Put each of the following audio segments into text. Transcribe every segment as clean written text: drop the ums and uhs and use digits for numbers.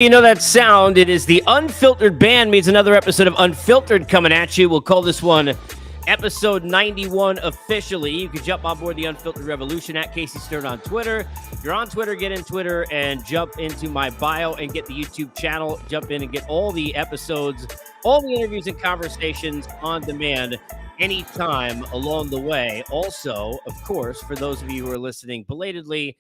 You know that sound? It is the Unfiltered Band meets another episode of Unfiltered coming at you. We'll call this one episode 91 officially. You can jump on board the Unfiltered Revolution at Casey Stern on Twitter. If you're on Twitter, get in Twitter and jump into my bio and get the YouTube channel. Jump in and get all the episodes, all the interviews and conversations on demand anytime along the way. Also, of course, for those of you who are listening belatedly,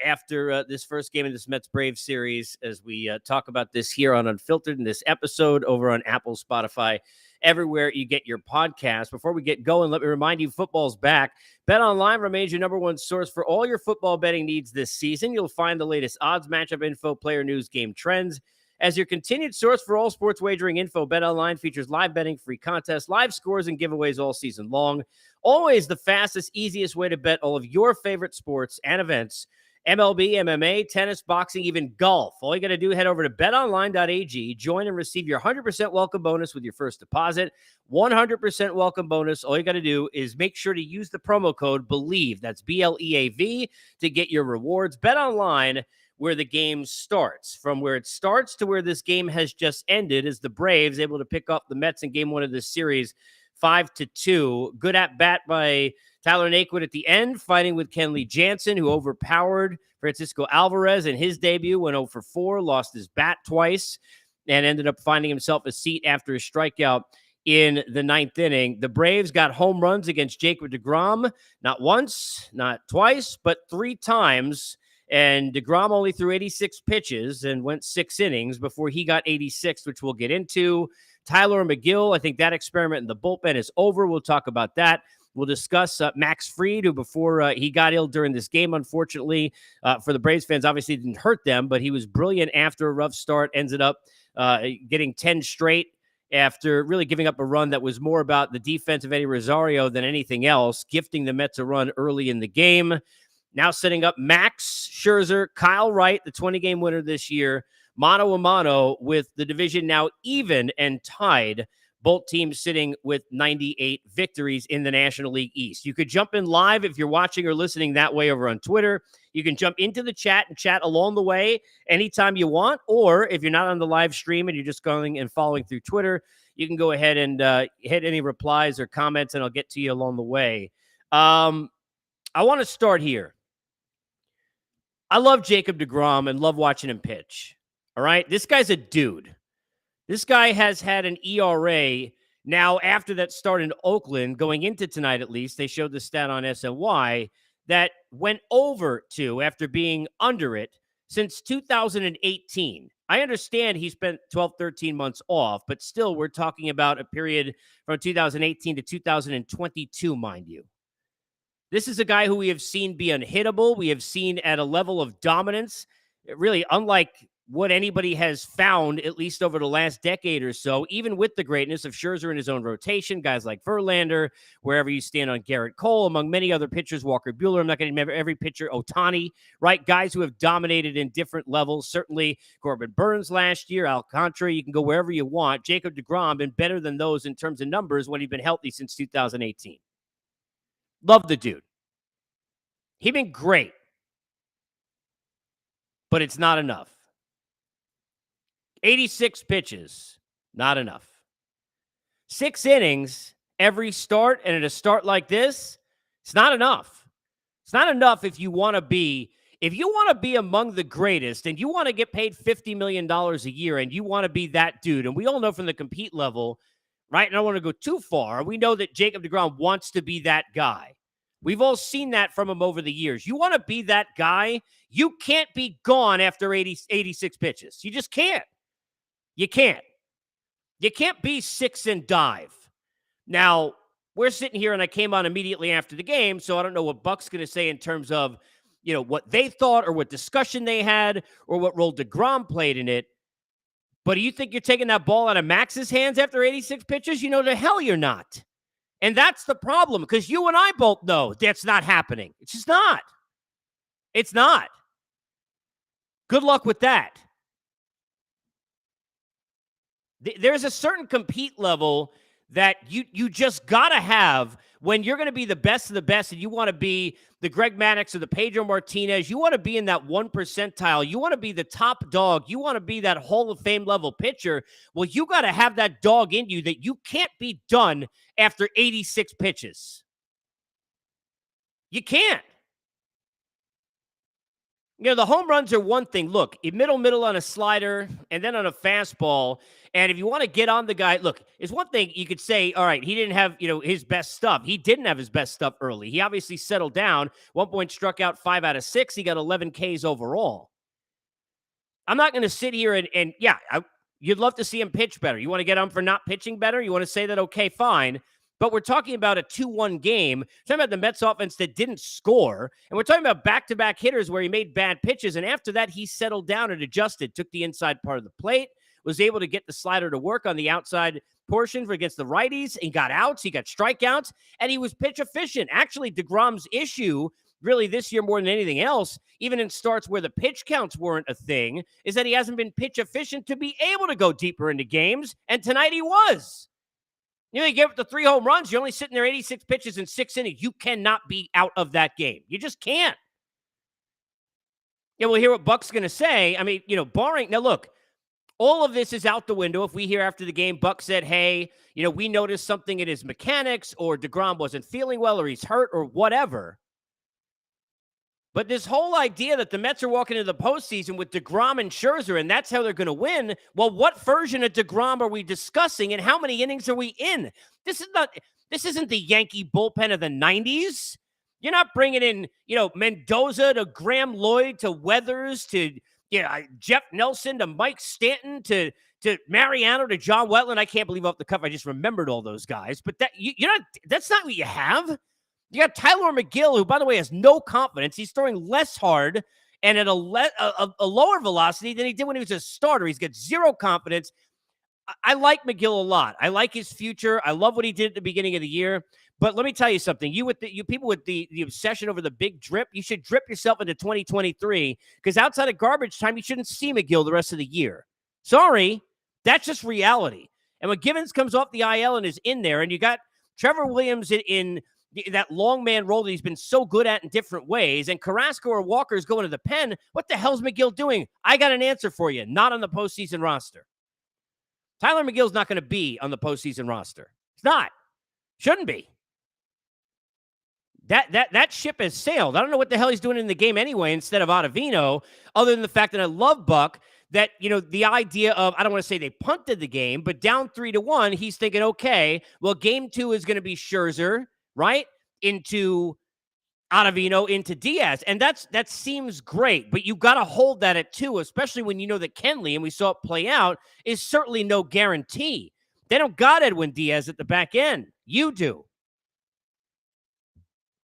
after this first game of this METS BRAVES series, as we talk about this here on Unfiltered in this episode over on Apple, Spotify, everywhere you get your podcast. Before we get going, let me remind you, football's back. BetOnline remains your number one source for all your football betting needs this season. You'll find the latest odds, matchup info, player news, game trends. As your continued source for all sports wagering info, BetOnline features live betting, free contests, live scores, and giveaways all season long. Always the fastest, easiest way to bet all of your favorite sports and events. MLB, MMA, tennis, boxing, even golf. All you got to do, head over to betonline.ag, join and receive your 100% welcome bonus with your first deposit. 100% welcome bonus. All you got to do is make sure to use the promo code BELIEVE, that's BLEAV, to get your rewards. BetOnline, where the game starts. From where it starts to where this game has just ended, is the Braves able to pick up the Mets in game one of this series 5-2. Good at bat by Tyler Naquin at the end, fighting with Kenley Jansen, who overpowered Francisco Alvarez in his debut, went 0 for 4, lost his bat twice, and ended up finding himself a seat after a strikeout in the ninth inning. The Braves got home runs against Jacob deGrom, not once, not twice, but 3 times. And deGrom only threw 86 pitches and went 6 innings before he got 86, which we'll get into. Tyler McGill, I think that experiment in the bullpen is over. We'll talk about that. We'll discuss Max Fried, who before he got ill during this game, unfortunately, for the Braves fans, obviously didn't hurt them, but he was brilliant after a rough start, ended up getting 10 straight after really giving up a run that was more about the defense of Eddie Rosario than anything else, gifting the Mets a run early in the game. Now setting up Max Scherzer, Kyle Wright, the 20-game winner this year, mano a mano with the division now even and tied. Both teams sitting with 98 victories in the National League East. You could jump in live if you're watching or listening that way over on Twitter. You can jump into the chat and chat along the way anytime you want. Or if you're not on the live stream and you're just going and following through Twitter, you can go ahead and hit any replies or comments, and I'll get to you along the way. I want to start here. I love Jacob deGrom and love watching him pitch. All right? This guy's a dude. This guy has had an ERA now after that start in Oakland, going into tonight at least. They showed the stat on SNY that went over 2 after being under it since 2018. I understand he spent 12, 13 months off, but still we're talking about a period from 2018 to 2022, mind you. This is a guy who we have seen be unhittable. We have seen at a level of dominance, really unlike what anybody has found, at least over the last decade or so, even with the greatness of Scherzer in his own rotation, guys like Verlander, wherever you stand on Garrett Cole, among many other pitchers, Walker Buehler, I'm not going to remember every pitcher, Ohtani, right? Guys who have dominated in different levels. Certainly Corbin Burns last year, Alcantara, you can go wherever you want. Jacob deGrom been better than those in terms of numbers when he's been healthy since 2018. Love the dude. He's been great, but it's not enough. 86 pitches, not enough. 6 innings every start, and at a start like this, it's not enough. It's not enough if you want to be among the greatest and you want to get paid $50 million a year and you want to be that dude. And we all know from the compete level, right? And I don't want to go too far. We know that Jacob deGrom wants to be that guy. We've all seen that from him over the years. You want to be that guy, you can't be gone after 86 pitches. You just can't. You can't. You can't be 6 and dive. Now, we're sitting here, and I came on immediately after the game, so I don't know what Buck's going to say in terms of, what they thought or what discussion they had or what role deGrom played in it. But do you think you're taking that ball out of Max's hands after 86 pitches? The hell you're not. And that's the problem, because you and I both know that's not happening. It's just not. It's not. Good luck with that. There's a certain compete level that you just got to have when you're going to be the best of the best and you want to be the Greg Maddux or the Pedro Martinez, you want to be in that 1 percentile. You want to be the top dog. You want to be that Hall of Fame level pitcher. Well, you got to have that dog in you that you can't be done after 86 pitches. You can't. The home runs are one thing. Look, middle on a slider and then on a fastball. And if you want to get on the guy, look, it's one thing you could say, all right, he didn't have, his best stuff. He didn't have his best stuff early. He obviously settled down. 1 point struck out 5 out of 6. He got 11 Ks overall. I'm not going to sit here and you'd love to see him pitch better. You want to get him for not pitching better? You want to say that, okay, fine. But we're talking about a 2-1 game. We're talking about the Mets offense that didn't score. And we're talking about back-to-back hitters where he made bad pitches. And after that, he settled down and adjusted, took the inside part of the plate, was able to get the slider to work on the outside portion against the righties, and got outs. He got strikeouts, and he was pitch efficient. Actually, DeGrom's issue really this year more than anything else, even in starts where the pitch counts weren't a thing, is that he hasn't been pitch efficient to be able to go deeper into games. And tonight he was. He gave up the 3 home runs. You're only sitting there 86 pitches in 6 innings. You cannot be out of that game. You just can't. We'll hear what Buck's going to say. I mean, barring... Now, look, all of this is out the window. If we hear after the game, Buck said, hey, we noticed something in his mechanics, or DeGrom wasn't feeling well, or he's hurt, or whatever. But this whole idea that the Mets are walking into the postseason with DeGrom and Scherzer, and that's how they're going to win, well, what version of DeGrom are we discussing, and how many innings are we in? This isn't the Yankee bullpen of the 90s. You're not bringing in, Mendoza to Graham Lloyd to Weathers to Jeff Nelson to Mike Stanton to Mariano to John Wetland. I can't believe off the cuff I just remembered all those guys. But that's not what you have. You got Tyler McGill, who, by the way, has no confidence. He's throwing less hard and at a lower velocity than he did when he was a starter. He's got zero confidence. I like McGill a lot. I like his future. I love what he did at the beginning of the year. But let me tell you something. You people with the obsession over the big drip, you should drip yourself into 2023, because outside of garbage time, you shouldn't see McGill the rest of the year. Sorry, that's just reality. And when Givens comes off the IL and is in there, and you got Trevor Williams in that long man role that he's been so good at in different ways, and Carrasco or Walker's going to the pen, what the hell's McGill doing? I got an answer for you. Not on the postseason roster. Tyler McGill's not going to be on the postseason roster. He's not. Shouldn't be. That ship has sailed. I don't know what the hell he's doing in the game anyway instead of Ottavino, other than the fact that I love Buck, that, the idea of, I don't want to say they punted the game, but down 3-1, he's thinking, okay, well, game 2 is going to be Scherzer, right? Into Ottavino, into Diaz. And that seems great, but you got to hold that at 2, especially when you know that Kenley, and we saw it play out, is certainly no guarantee. They don't got Edwin Diaz at the back end. You do.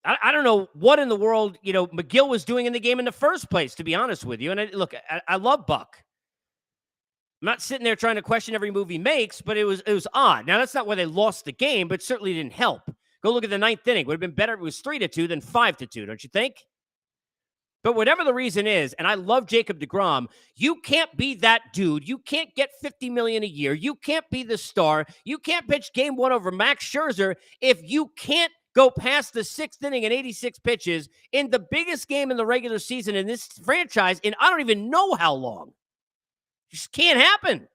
I don't know what in the world, McGill was doing in the game in the first place, to be honest with you. And look, I love Buck. I'm not sitting there trying to question every move he makes, but it was odd. Now, that's not why they lost the game, but certainly didn't help. Go look at the 9th inning. Would have been better if it was 3-2 than 5-2, don't you think? But whatever the reason is, and I love Jacob deGrom, you can't be that dude. You can't get $50 million a year. You can't be the star. You can't pitch game 1 over Max Scherzer if you can't go past the 6th inning and 86 pitches in the biggest game in the regular season in this franchise in I don't even know how long. It just can't happen.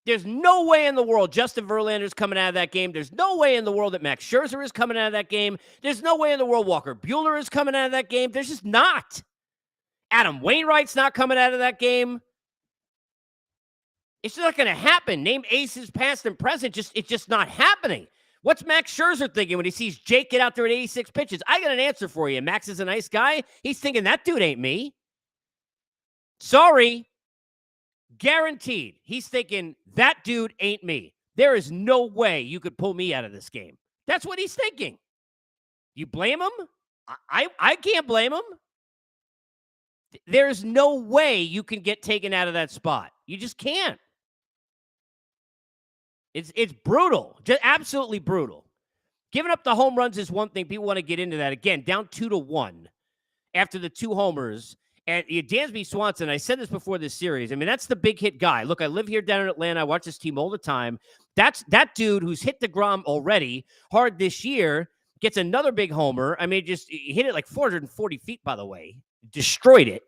There's no way in the world Justin Verlander's coming out of that game. There's no way in the world that Max Scherzer is coming out of that game. There's no way in the world Walker Buehler is coming out of that game. There's just not. Adam Wainwright's not coming out of that game. It's not going to happen. Name aces past and present. It's just not happening. What's Max Scherzer thinking when he sees Jake get out there at 86 pitches? I got an answer for you. Max is a nice guy. He's thinking, that dude ain't me. Sorry. Guaranteed. He's thinking, that dude ain't me. There is no way you could pull me out of this game. That's what he's thinking. You blame him? I can't blame him. There's no way you can get taken out of that spot. You just can't. It's brutal. Just absolutely brutal. Giving up the home runs is one thing. People want to get into that. Again, down 2-1 after the 2 homers. And Dansby Swanson, I said this before this series. I mean, that's the big hit guy. Look, I live here down in Atlanta. I watch this team all the time. That's that dude who's hit DeGrom already hard this year, gets another big homer. I mean, just he hit it like 440 feet, by the way. Destroyed it.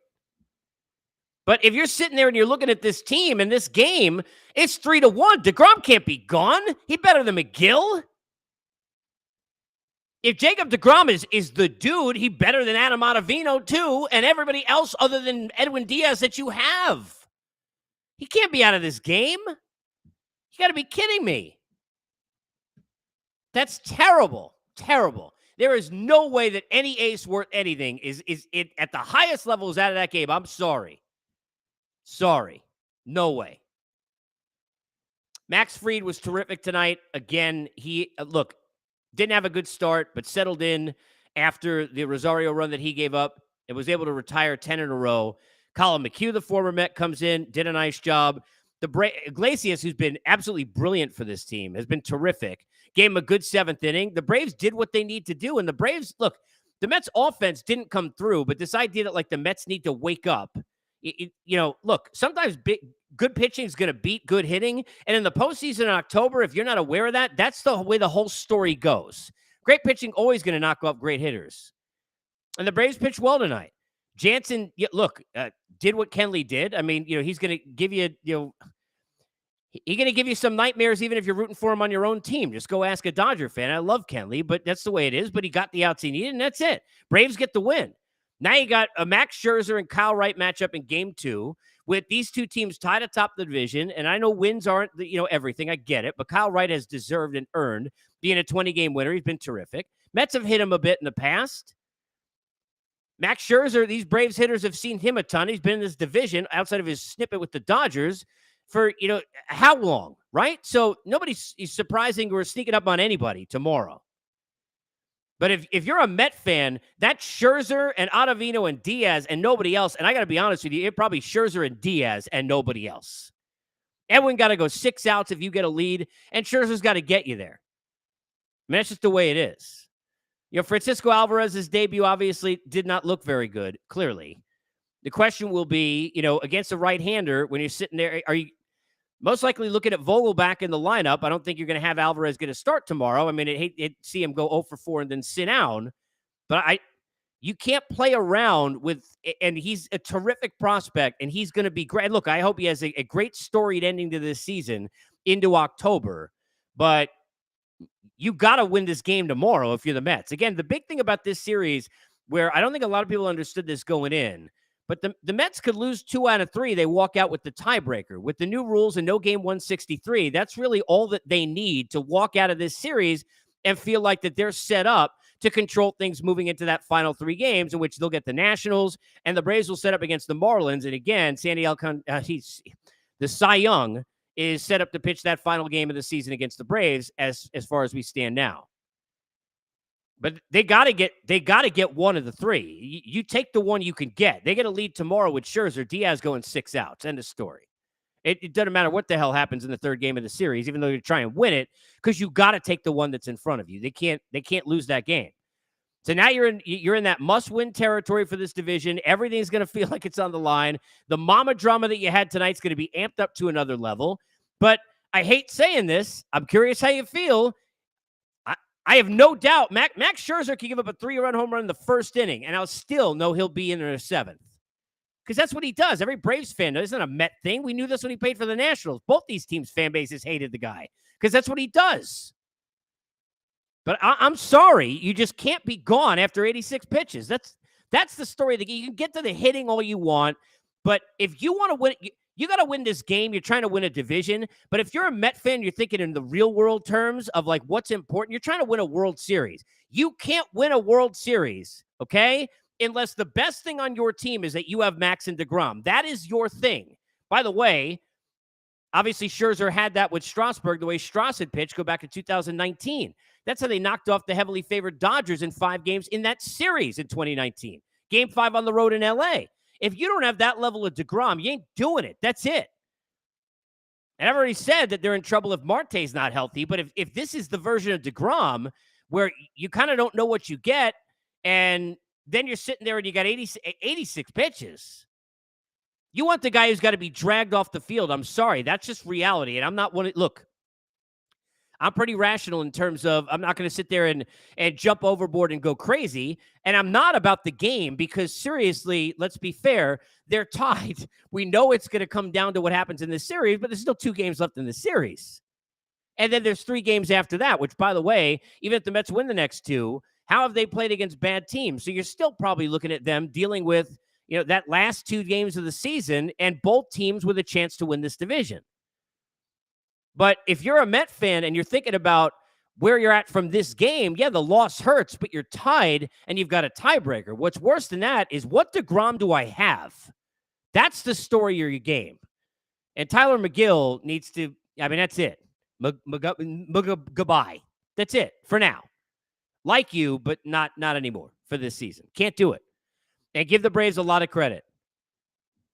But if you're sitting there and you're looking at this team and this game, it's 3-1. DeGrom can't be gone. He better than McGill. If Jacob DeGrom is the dude, he better than Adam Ottavino too, and everybody else other than Edwin Diaz that you have. He can't be out of this game. You got to be kidding me. That's terrible. Terrible. There is no way that any ace worth anything is it at the highest level is out of that game. I'm sorry. Sorry. No way. Max Fried was terrific tonight. Again, he look, didn't have a good start, but settled in after the Rosario run that he gave up and was able to retire 10 in a row. Colin McHugh, the former Met, comes in, did a nice job. Iglesias, who's been absolutely brilliant for this team, has been terrific. Gave him a good seventh inning. The Braves did what they need to do. And the Braves, look, the Mets offense didn't come through, but this idea that like the Mets need to wake up, look, sometimes good pitching is going to beat good hitting. And in the postseason in October, if you're not aware of that, that's the way the whole story goes. Great pitching always going to knock off great hitters. And the Braves pitched well tonight. Jansen, did what Kenley did. I mean, he's going to give you, he's going to give you some nightmares even if you're rooting for him on your own team. Just go ask a Dodger fan. I love Kenley, but that's the way it is. But he got the outs he needed, and that's it. Braves get the win. Now you got a Max Scherzer and Kyle Wright matchup in Game 2 with these two teams tied atop the division. And I know wins aren't, everything. I get it. But Kyle Wright has deserved and earned being a 20-game winner. He's been terrific. Mets have hit him a bit in the past. Max Scherzer, these Braves hitters have seen him a ton. He's been in this division outside of his snippet with the Dodgers for, how long, right? So nobody's surprising or sneaking up on anybody tomorrow. But if you're a Met fan, that's Scherzer and Ottavino and Diaz and nobody else. And I got to be honest with you, it's probably Scherzer and Diaz and nobody else. Edwin got to go 6 outs if you get a lead, and Scherzer's got to get you there. I mean, that's just the way it is. Francisco Alvarez's debut obviously did not look very good, clearly. The question will be, against a right-hander, when you're sitting there, are you most likely looking at Vogel back in the lineup? I don't think you're going to have Alvarez get a start tomorrow. I mean, I'd hate to see him go 0 for 4 and then sit down. But you can't play around with, and he's a terrific prospect, and he's going to be great. Look, I hope he has a great storied ending to this season into October. But you got to win this game tomorrow if you're the Mets. Again, the big thing about this series, where I don't think a lot of people understood this going in, but the Mets could lose 2 out of 3. They walk out with the tiebreaker. With the new rules and no game 163, that's really all that they need to walk out of this series and feel like that they're set up to control things moving into that final 3 games, in which they'll get the Nationals, and the Braves will set up against the Marlins. And again, Sandy the Cy Young is set up to pitch that final game of the season against the Braves as far as we stand now. But they got to get one of the 3. You take the one you can get. They get a lead tomorrow with Scherzer. Diaz going 6 outs. End of story. It doesn't matter what the hell happens in the 3rd game of the series, even though you're trying to win it, because you got to take the one that's in front of you. They can't lose that game. So now you're in that must-win territory for this division. Everything's going to feel like it's on the line. The mama drama that you had tonight's going to be amped up to another level. But I hate saying this. I'm curious how you feel. I have no doubt Max Scherzer can give up a 3-run home run in the 1st inning, and I'll still know he'll be in the 7th. Because that's what he does. Every Braves fan knows. It's not a Met thing. We knew this when he played for the Nationals. Both these teams' fan bases hated the guy because that's what he does. But I'm sorry. You just can't be gone after 86 pitches. That's the story. You can get to the hitting all you want, but if you want to win, you got to win this game. You're trying to win a division. But if you're a Met fan, you're thinking in the real world terms of like what's important. You're trying to win a World Series. You can't win a World Series, okay, unless the best thing on your team is that you have Max and DeGrom. That is your thing. By the way, obviously Scherzer had that with Strasburg, the way Strauss had pitched, go back to 2019. That's how they knocked off the heavily favored Dodgers in 5 games in that series in 2019. Game 5 on the road in L.A. If you don't have that level of DeGrom, you ain't doing it. That's it. And I've already said that they're in trouble if Marte's not healthy, but if this is the version of DeGrom where you kind of don't know what you get, and then you're sitting there and you got 86 pitches. You want the guy who's got to be dragged off the field. I'm sorry. That's just reality. And I'm not one. Look, I'm pretty rational in terms of I'm not going to sit there and jump overboard and go crazy. And I'm not about the game because seriously, let's be fair. They're tied. We know it's going to come down to what happens in this series, but there's still 2 games left in the series. And then there's 3 games after that, which, by the way, even if the Mets win the next 2, how have they played against bad teams? So you're still probably looking at them dealing with, that last 2 games of the season and both teams with a chance to win this division. But if you're a Met fan and you're thinking about where you're at from this game, yeah, the loss hurts, but you're tied and you've got a tiebreaker. What's worse than that is what DeGrom do I have? That's the story of your game. And Tyler McGill needs to, that's it. Goodbye. That's it for now. Like you, but not anymore for this season. Can't do it. And give the Braves a lot of credit.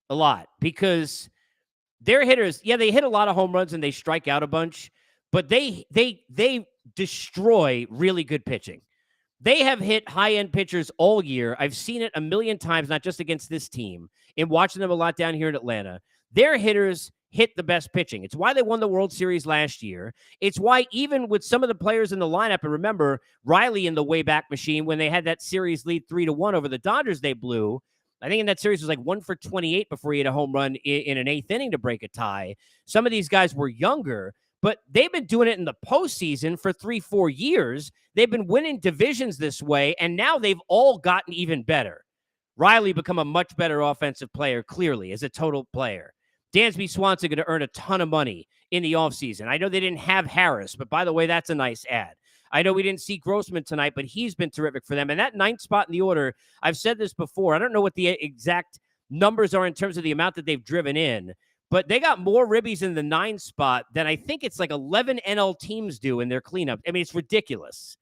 A lot. Because their hitters, yeah, they hit a lot of home runs and they strike out a bunch, but they destroy really good pitching. They have hit high-end pitchers all year. I've seen it a million times, not just against this team, in watching them a lot down here in Atlanta. Their hitters hit the best pitching. It's why they won the World Series last year. It's why even with some of the players in the lineup, and remember Riley in the Wayback Machine when they had that series lead 3-1 over the Dodgers they blew. I think in that series was like 1 for 28 before he had a home run in an 8th inning to break a tie. Some of these guys were younger, but they've been doing it in the postseason for 3-4 years. They've been winning divisions this way, and now they've all gotten even better. Riley become a much better offensive player, clearly, as a total player. Dansby Swanson going to earn a ton of money in the offseason. I know they didn't have Harris, but by the way, that's a nice ad. I know we didn't see Grossman tonight, but he's been terrific for them. And that 9th spot in the order, I've said this before. I don't know what the exact numbers are in terms of the amount that they've driven in, but they got more ribbies in the 9 spot than I think it's like 11 NL teams do in their cleanup. I mean, it's ridiculous.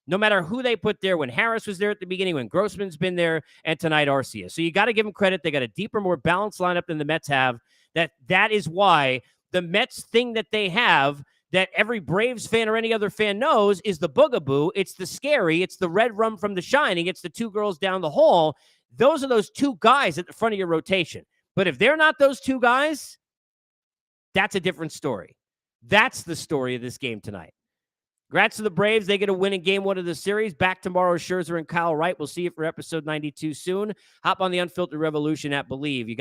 No matter who they put there, when Harris was there at the beginning, when Grossman's been there, and tonight Arcia. So you got to give them credit. They got a deeper, more balanced lineup than the Mets have. That is why the Mets thing that they have that every Braves fan or any other fan knows is the boogaboo. It's the scary. It's the red rum from The Shining. It's the 2 girls down the hall. Those are those 2 guys at the front of your rotation. But if they're not those 2 guys, that's a different story. That's the story of this game tonight. Congrats to the Braves. They get a win in game 1 of the series. Back tomorrow, Scherzer and Kyle Wright. We'll see you for episode 92 soon. Hop on the Unfiltered Revolution at Believe.